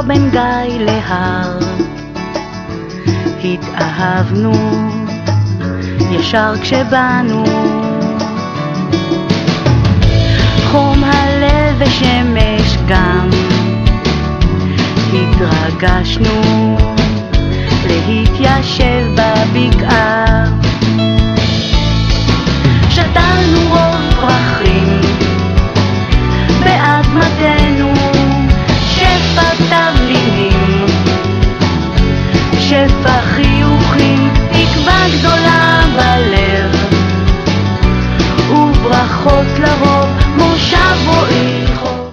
בין גיא להר, התאהבנו ישר כשבאנו, חום הלב ושמש גם, התרגשנו להתיישב בבקעה, שתלנו רוב פרחים באדמתנו, שפע תבלינים, שפע חיוכים, תקווה גדולה בלב, וברכות לרוב מושב רועי חוגג.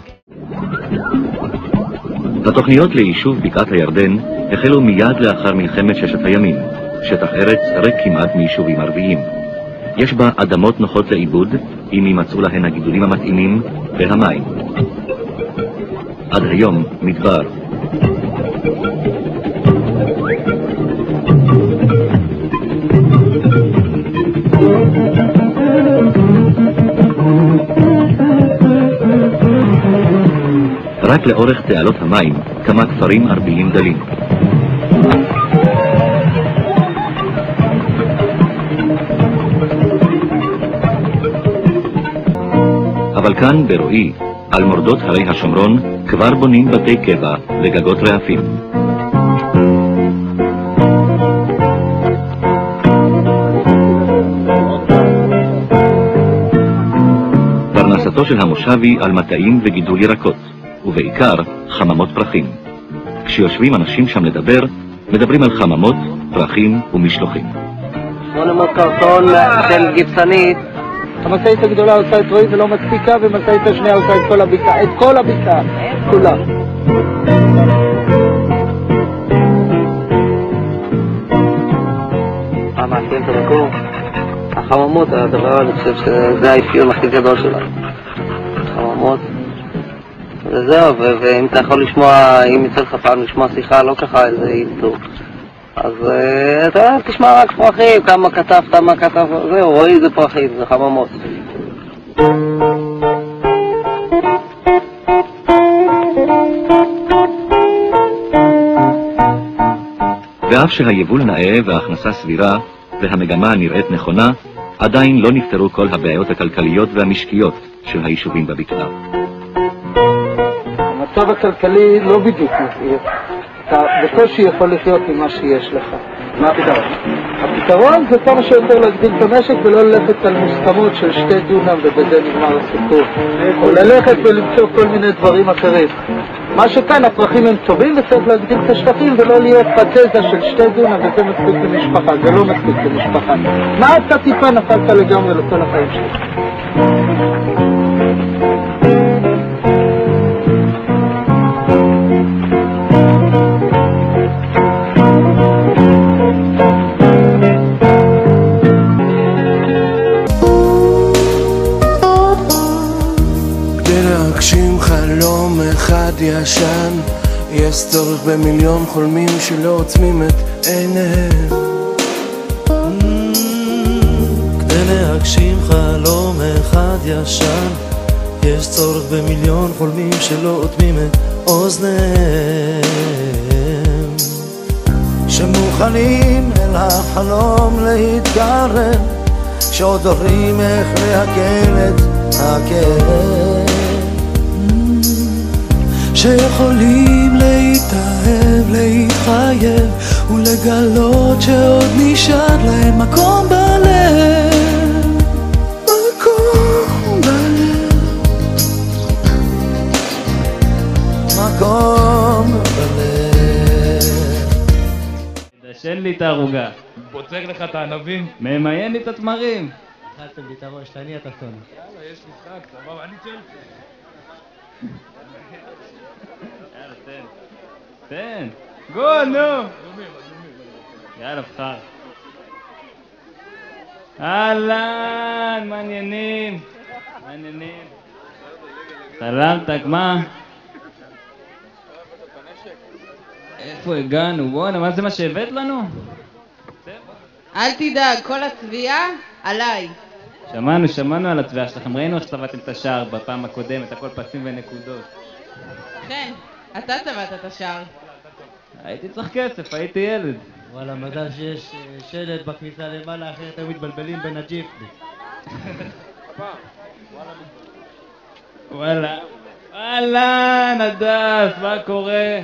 התוכניות ליישוב בקעת הירדן החלו מיד לאחר מלחמת ששת הימים. שטח ארץ ריק כמעט מיישובים ערביים. יש בה אדמות נוחות לעיבוד, אם יימצאו להן הגידולים המתאימים והמים. עד היום מדבר. רק לאורך תעלות המים כמה כפרים ערביים דלים. אבל כאן ברועי, על מורדות הרי השומרון, כבר בונים בתי קבע וגגות רעפים. פרנסתו של המושבי על מטעים וגידול ירקות, ובעיקר חממות פרחים. כשיושבים אנשים שם לדבר, מדברים על חממות, פרחים ומשלוחים. 800 קרטון של גיפסנית. המשאית הגדולה עושה את רועי ולא מספיקה, ומשאית השנייה עושה את כל הבקעה, את כל הבקעה, כולה. מעשים את המקום, החממות, הדבר, אני חושב שזה האפיון הכי גדול שלנו. חממות. וזהו, ואם אתה יכול לשמוע, אם יצא לך פעם לשמוע שיחה, לא ככה איזה איתור. אז אתה תשמע רק פרחים, כמה כתבת, מה כתב, זהו, רועי זה פרחים, זה חממות. ואף שהיבול נאה וההכנסה סבירה והמגמה נראית נכונה, עדיין לא נפתרו כל הבעיות הכלכליות והמשקיות של היישובים בבקעה. המצב הכלכלי לא בדיוק מפעיל. אתה בקושי יכול לחיות עם מה שיש לך. מה הפתרון? הפתרון זה כמה שיותר להגדיל את המשק ולא ללכת על מוסכמות של 2 דונם ובזה נגמר הסיפור. או ללכת ולמצוא כל מיני דברים אחרים. מה שכאן, הפרחים הם טובים וצריך להגדיל את השטחים ולא להיות פתזה של 2 דונם וזה מספיק למשפחה. זה לא מספיק למשפחה. מה אתה טיפה נפלת לגמרי לכל החיים שלך? חלום אחד ישן, יש צורך במיליון חולמים שלא עוצמים את עיניהם. כדי להגשים חלום אחד ישן, יש צורך במיליון חולמים שלא עוצמים את אוזניהם, שמוכנים אל החלום להתקרב, שעוד הורים איך להקל את הכאב, שיכולים להתאהב, להתחייב ולגלות שעוד נשאר להם מקום בלב, מקום בלב, מקום בלב. דשן לי את הערוגה, פוצק לך את הענבים, ממיין לי את התמרים. אכלתם לי את הראש, תעני את התון. יאללה, יש משחק, סבבה, אני צ'לסי. יאללה, תן. גול, נו. יאללה, בחר. אהלן, מעניינים. חלמתק, מה? איפה הגענו? בואנה, מה זה מה שהבאת לנו? אל תדאג, כל הצביעה עליי. שמענו על התביעה שלכם, ראינו איך צבעתם את השער בפעם הקודמת, הכל פסים ונקודות. כן, אתה צבעת את השער. הייתי צריך כסף, הייתי ילד. וואלה, מזל שיש שלט בכניסה למעלה, אחרת היו מתבלבלים בין הג'יפני. וואלה. וואלה, נדס, מה קורה?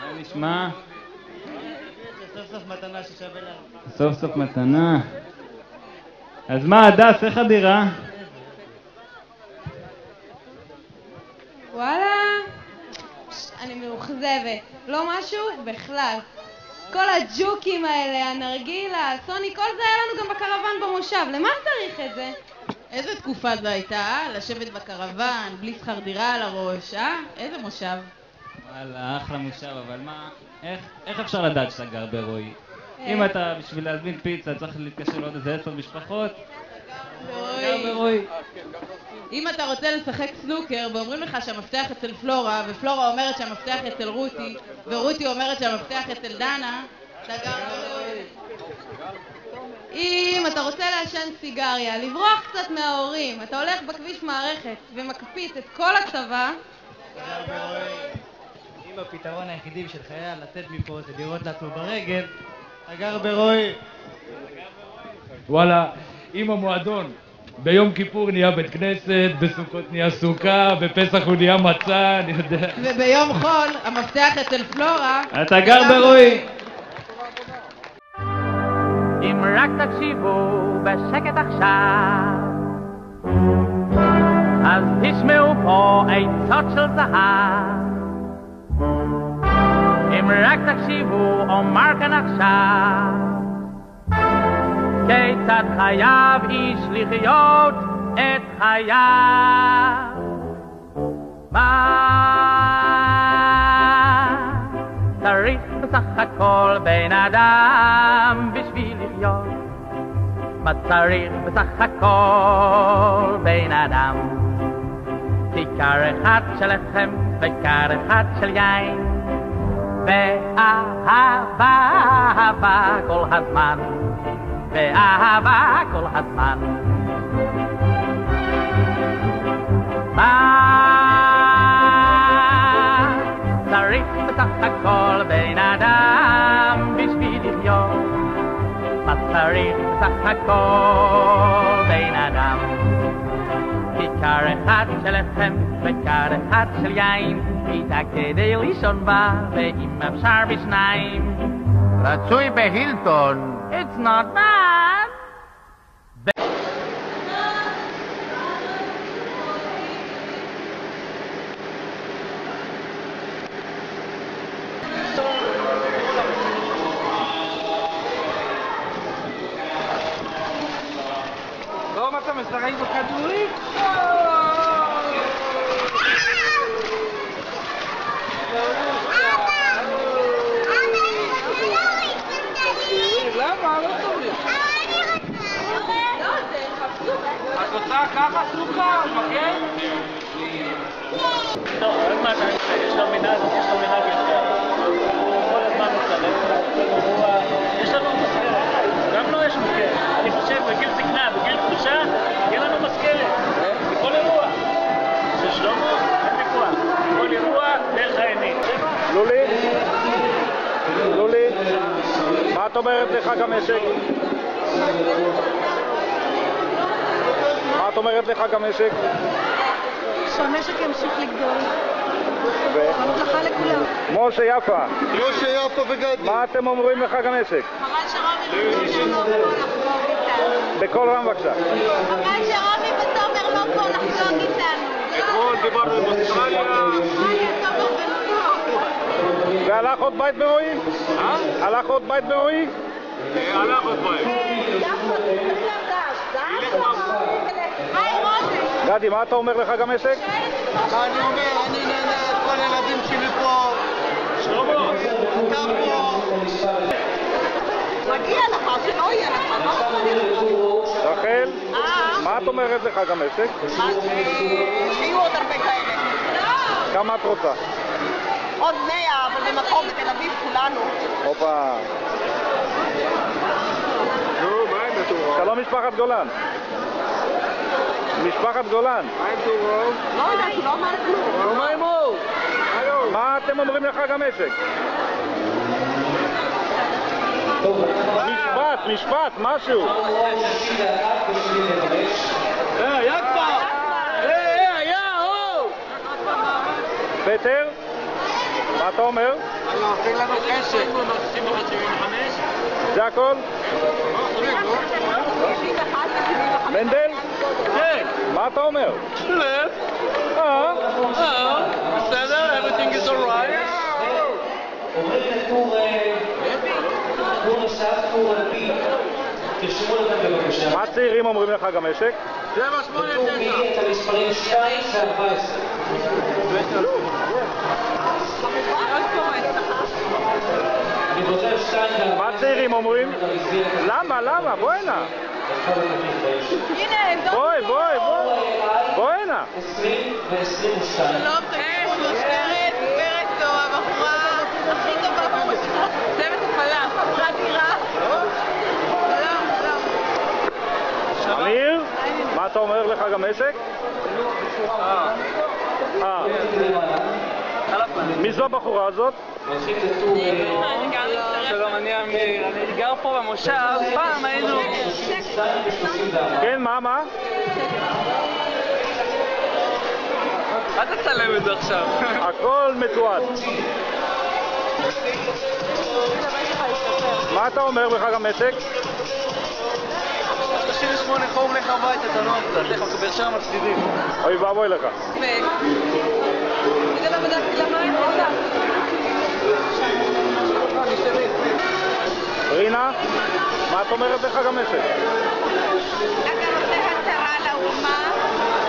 מה נשמע? סוף סוף מתנה ששווה לנו. סוף סוף מתנה. אז מה, הדס, איך הדירה? וואלה, אני מאוכזבת. לא משהו בכלל. כל הג'וקים האלה, הנרגילה, סוני, כל זה היה לנו גם בקרוון במושב. למה צריך את זה? איזה תקופה זו הייתה, לשבת בקרוון, בלי שכר דירה על הראש, איזה מושב. וואלה, אחלה מושב, אבל מה, איך אפשר לדעת שאתה גר ברועי? אם אתה בשביל להזמין פיצה צריך להתקשר לעוד איזה 10 משפחות, גר ברועי. אם אתה רוצה לשחק סנוקר ואומרים לך שהמפתח אצל פלורה, ופלורה אומרת שהמפתח אצל רותי, ורותי אומרת שהמפתח אצל דנה, אתה גר ברועי. אם אתה רוצה לעשן סיגריה, לברוח קצת מההורים, אתה הולך בכביש מערכת ומקפיץ את כל הצבא, אם הפתרון היחידי של חייל לצאת מפה זה לראות לעצמו ברגל, אתה גר ברועי. וואלה, אם המועדון ביום כיפור נהיה בית כנסת, בסוכות נהיה סוכה, בפסח הוא נהיה מצה, אני יודע. וביום חול המפתח אצל פלורה, אתה גר ברועי. אם רק תקשיבו בשקט עכשיו, אז תשמעו פה עצות של זהב. אם רק תקשיבו אומר כאן עכשיו, כיצד חייב איש לחיות את חייו. מה צריך בסך הכל בן אדם בשביל לחיות? מה צריך בסך הכל בן אדם? כיכר אחד של לחם וכר אחד של יין, ואהבה, אהבה כל הזמן, ואהבה כל הזמן. מה צריך בסך הכל בן אדם בשביל לחיות? מה צריך בסך הכל בן אדם? כיכר אחד של לחם וכר אחד של יין, מיטה כדי לישון בה ואם אפשר בשניים. רצוי בהילטון. It's not bad. לא, אתה משחק בכדורים? למה? לא טוב לי. את רוצה ככה סוכה? מכן? טוב, עוד מעט יש לו מנהג יותר. כל הזמן מצלם, יש לנו מזכרת. גם לא יש מזכרת. אני חושב בגיל זקנה, בגיל פרישה, יהיה לנו מזכרת. בכל אירוע. של שלמה, אין ויכוח. בכל אירוע, דרך העיני. לולי, מה את אומרת לחג המשק? מה את אומרת לחג המשק? שהמשק ימשיך לגדול. בהצלחה לכולם. משה יפה. משה יפה וגדי. מה אתם אומרים לחג המשק? חבל שרומי ותומר לא פה לחגוג איתנו. בקול רם בבקשה. חבל שרומי ותומר לא פה לחגוג איתנו. אתמול דיברנו עם אוסטרליה. תומר בניו יורק. והלך עוד בית ברועי? הלך עוד בית ברועי? הלך עוד בית. היי רובי. גדי, מה אתה אומר לחג המשק? אני אומר, אני נהנה את כל הילדים שלי פה. שלמה. אתה פה. מגיע לך, שלא יהיה לך, לא? רחל, מה את אומרת לחג המשק? שיהיו עוד הרבה כאלה. כמה את רוצה? עוד 100, אבל במקום בתל אביב כולנו. הופה. שלום משפחת גולן. משפחת גולן. לא יודעת, הוא לא אמר כלום. מה עם הוא? מה אתם אומרים לחג המשק? משפט, משהו. פטר, מה אתה אומר? נותן לנו חשק. זה הכל? מנדל? כן. מה אתה אומר? שלב. בסדר, everything is alright. עוברים לטור נוסף, טור בי. תרשמו לכם בבקשה. מה צעירים אומרים לחג המשק? 7-8-9. בטור בי את המספרים 2 ו-14. אני חושב 2 ו-14. מה צעירים אומרים? למה? בוא הנה. הנה, בוא הנה. 20 ו-22. שלום, תגידו, פרץ זו הבחורה הכי טובה במושב. צוות הפעלה, חברת דירה. שלום. אמיר, מה אתה אומר לחג המשק? מי זו הבחורה הזאת? שלום, אני אמיר. אני גר פה במושב. פעם היינו... כן, מה? אל תצלם את זה עכשיו. הכל מתועד. מה אתה אומר בחג המשק? 38 חום לך הביתה, תנוח קצת, לך מקבל שם על סדידים. אוי ואבוי לך. רינה, מה את אומרת בחג המשק? אתה רוצה הצהרה לאומה?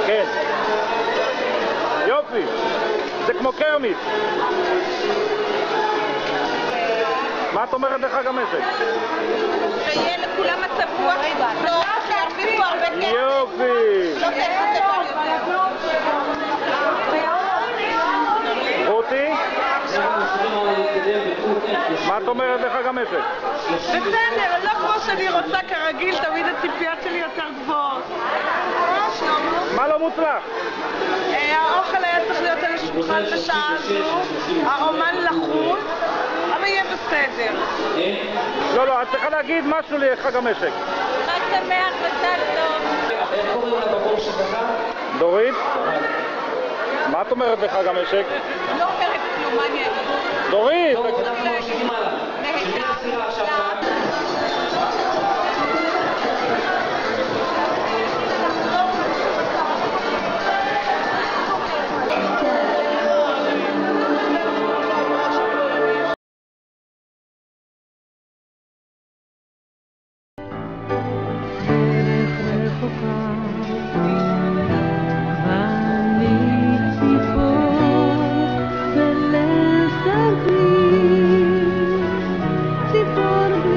כן. יופי, זה כמו קרמית. מה את אומרת בחג המשק? שיהיה לכולם מצב רוח טוב, שירוויחו הרבה כסף. יופי. רותי? מה את אומרת בחג המשק? בסדר, לא כמו שאני רוצה כרגיל, תמיד הציפיות שלי יותר גבוהות. מה לא מוצלח? האוכל היה צריך להיות על השולחן בשעה הזו, האומן לחוץ, אבל יהיה בסדר. לא, את צריכה להגיד משהו לחג המשק. חג שמח וצל טוב. איך קוראים לבחור שבחר? דורית? מה את אומרת בחג המשק? לא אומרת כלום, מה אני אגיד? דורית! ציפור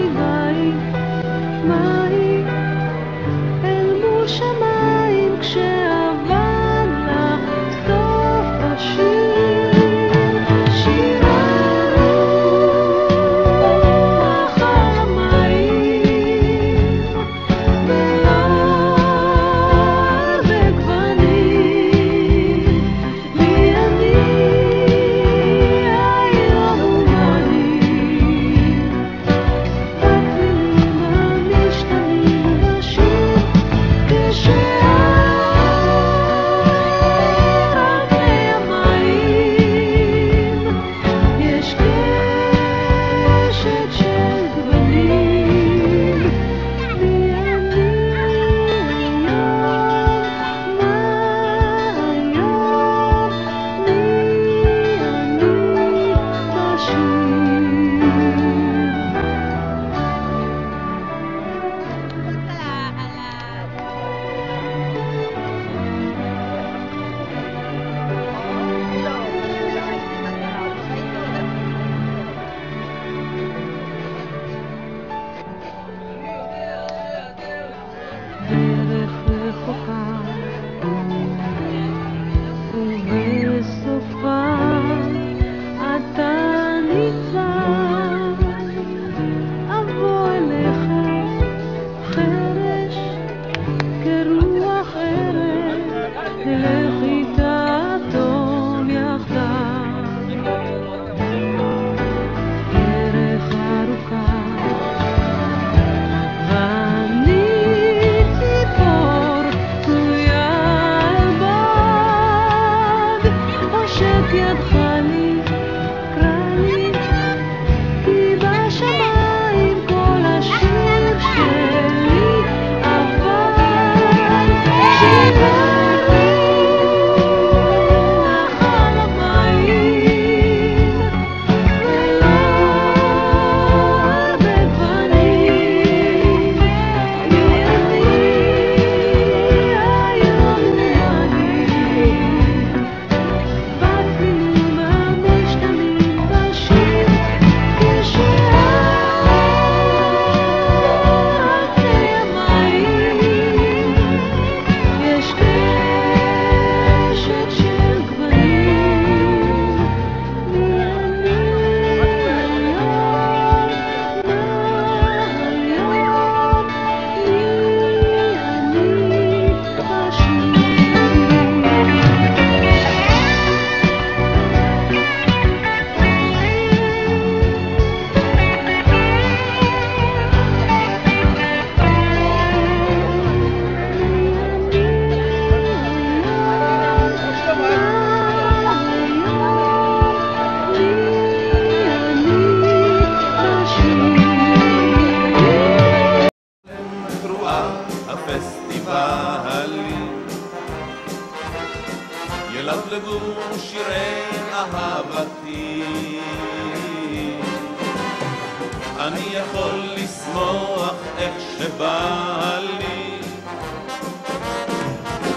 אני יכול לשמוח איך שבא לי,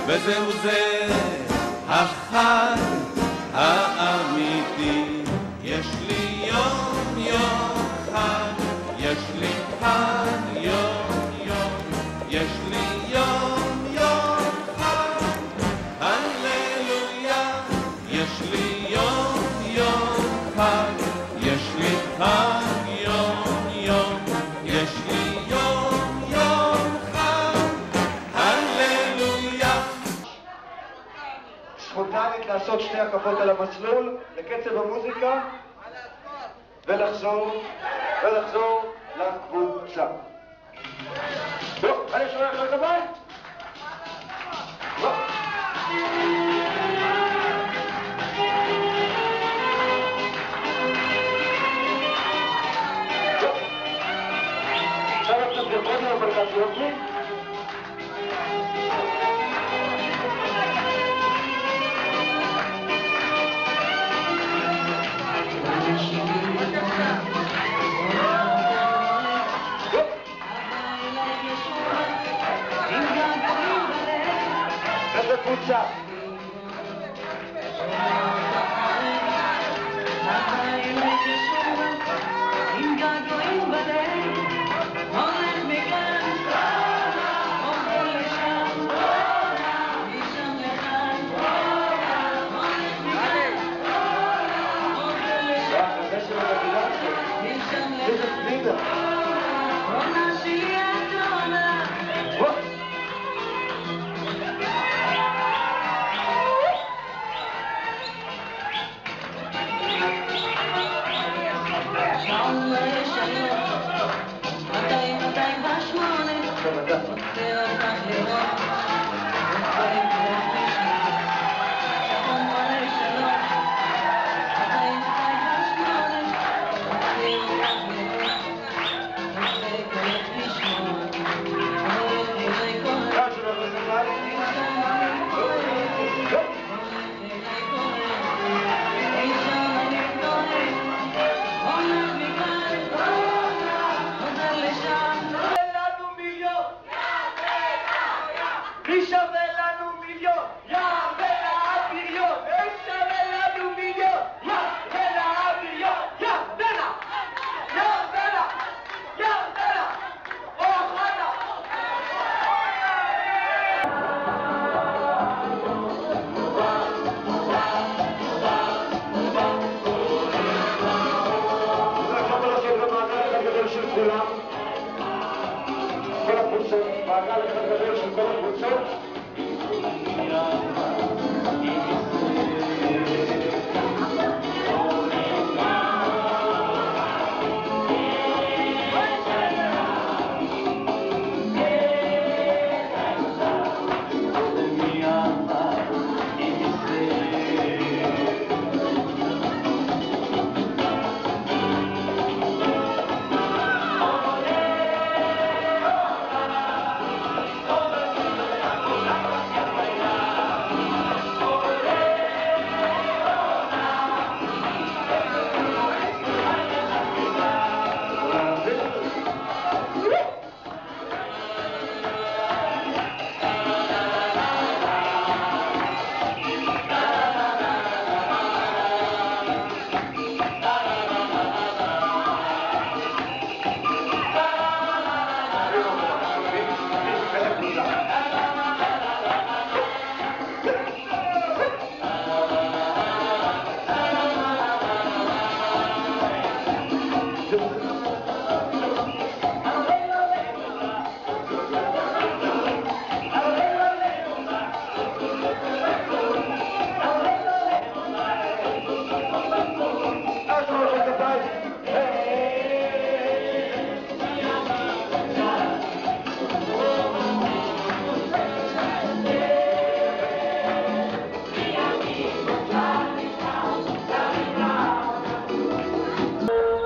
וזהו זה החג האמיתי. יש לי יום יום חג, יש לי חג יום יום, יש לי יום יום חג, הללויה. יש לי יום יום חג, יש לי חג יום יום, יש לי יום יום חג, הללויה. ספונטנית לעשות שתי הקפות על המסלול לקצב המוזיקה ולחזור לקבוצה. טוב, אני שומע לך כביים? עכשיו קצת גרבון למרכז יופי. איזה קבוצה?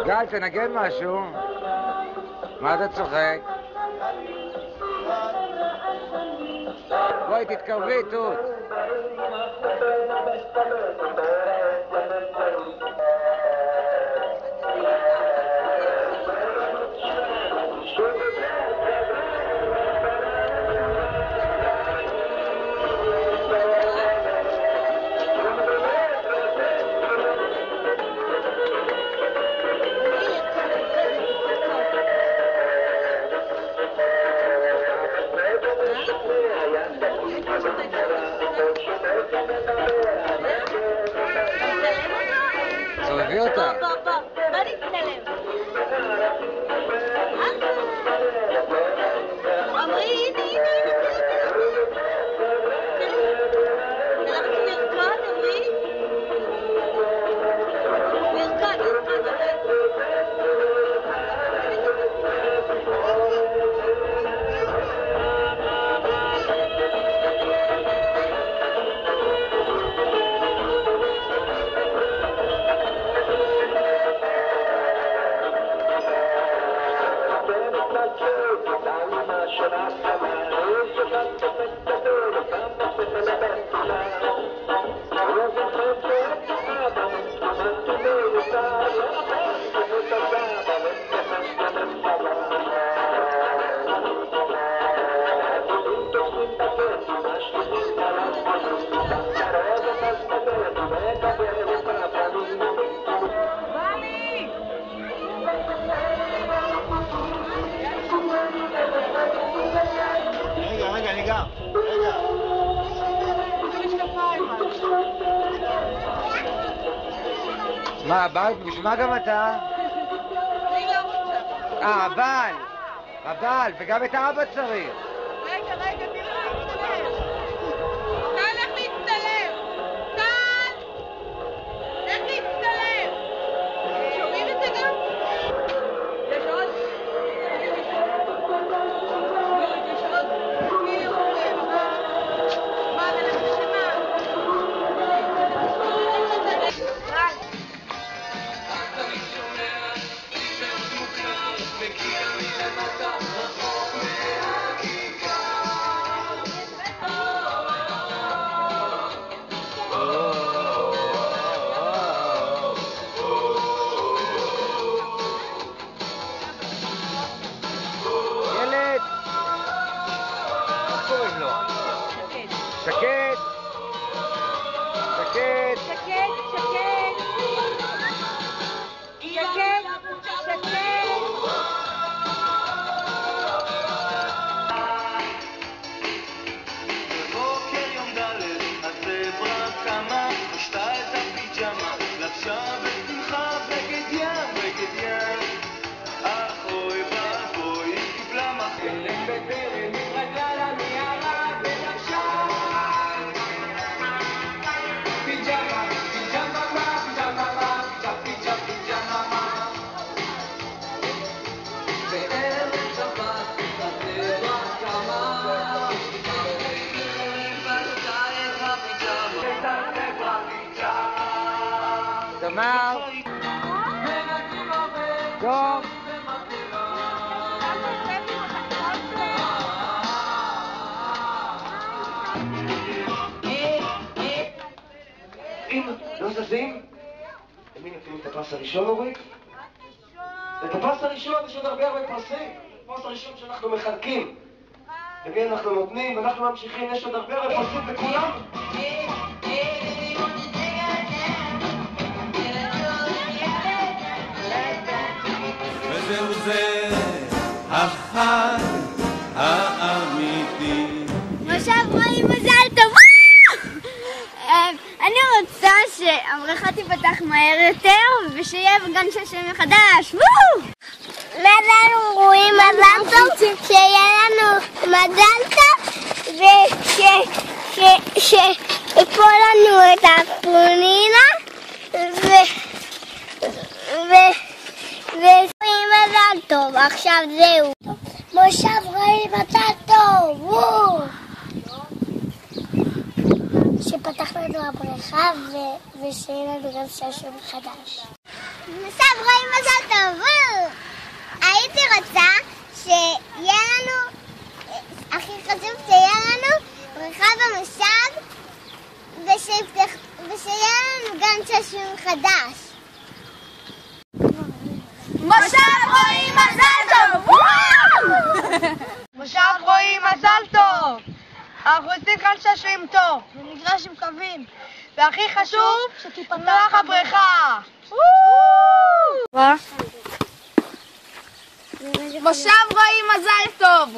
גל, תנגן משהו. מה אתה צוחק? בואי, תתקרבי, תות. רגע, אני גם. רגע. מה, הבעל? בשביל מה גם אתה? הבעל. הבעל, וגם את האבא צריך. רגע, תראה להצטלם. טל, לך להצטלם. טל! לך להצטלם. שומעים את זה גם? יש עוד? יש עוד? מי יורד? מה, ולך לשמה? ילד! איך קוראים לו? שקט! שקט! בבוקר יום ד' הזברה קמה, פשטה את הפיג'מה, לבשה בשמחה בגד ים, אך אוי ואבוי, היא קיבלה מחלק בטרם, התרגלה למערה ולבשה פיג'מה, פיג'מה בערב שבת הזברה קמה, תמר! טוב! אם לא זזים, למי נותנים את הפרס הראשון, אורית? את הפרס הראשון יש עוד הרבה פרסים. הפרס הראשון שאנחנו מחלקים. למי אנחנו נותנים, ואנחנו ממשיכים, יש עוד הרבה פרסים לכולם. וזהו זה החג האמיתי. מושב רועי, מזל טוב! אני רוצה שהברכה תיפתח מהר יותר ושיהיה גן שעשועים מחדש. מזל רועי, מזל טוב, שיהיה לנו מזל טוב ושיפול לנו את הפונינה ורועי מזל טוב. עכשיו זהו. מושב רועי, מזל טוב! שפתח לנו הבריכה ושיהיה לנו גם שעשועים חדש. מושב רועי, מזל טוב! הייתי רוצה שיהיה לנו, הכי חשוב שיהיה לנו בריכה במושב ושיהיה לנו גם שעשועים חדש. מושב רועי, מזל טוב! מושב רועי, מזל טוב! אנחנו עושים כאן שעשועים טוב, במגרש עם קווים, והכי חשוב, שתיפתח הבריכה! מושב רועי, מזל טוב!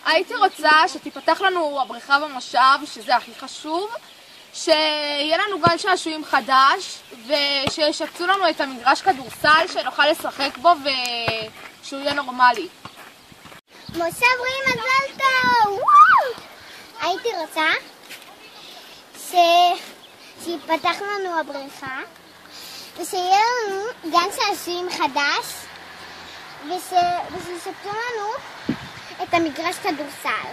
הייתי רוצה שתיפתח לנו הבריכה במושב, שזה הכי חשוב, שיהיה לנו גן שעשועים חדש, ושישפצו לנו את המגרש כדורסל, שנוכל לשחק בו ושהוא יהיה נורמלי. מושב רועי, מזל טוב! הייתי רוצה שיפתח לנו הבריכה ושיהיה לנו גן שעשועים חדש ושישפצו לנו את המגרש כדורסל.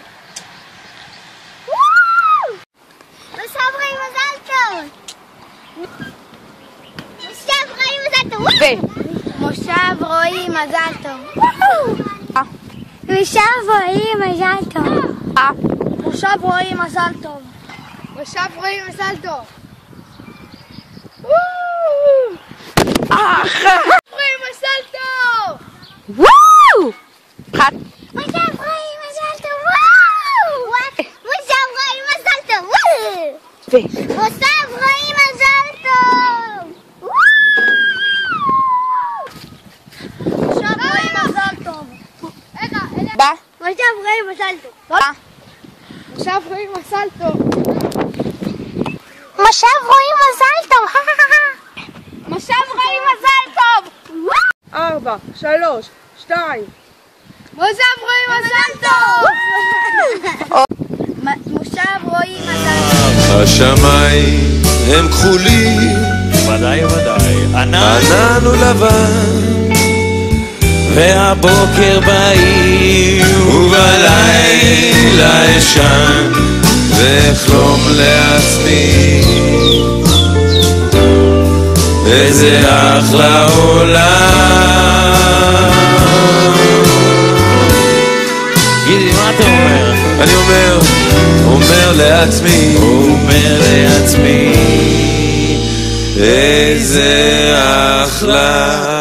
מושב רועי, מזל טוב! מושב רועי, מזל טוב! מושב רועי, מזל טוב! מושב רועי מזל טוב. מושב רועי מזל טוב. מושב רועי מזל טוב. רועי מזל טוב! וואו! מושב רועי מזל טוב! וואו! מושב רועי מזל טוב! מושב רועי מזל טוב! מושב רועי מזל טוב! בא! מושב רועי מזל טוב! בא! מושב רועי מזל טוב! מושב רועי מזל טוב! מושב רועי מזל טוב! 4, 3, 2 מושב רועי מזל טוב! מושב רועי מזל טוב! השמיים הם כחולים, ודאי ודאי, ענן הוא לבן, והבוקר בהיר ובלילה אשן ואחלום לעצמי איזה אחלה עולם. גידי, מה אתה אומר? אני אומר לעצמי, איזה אחלה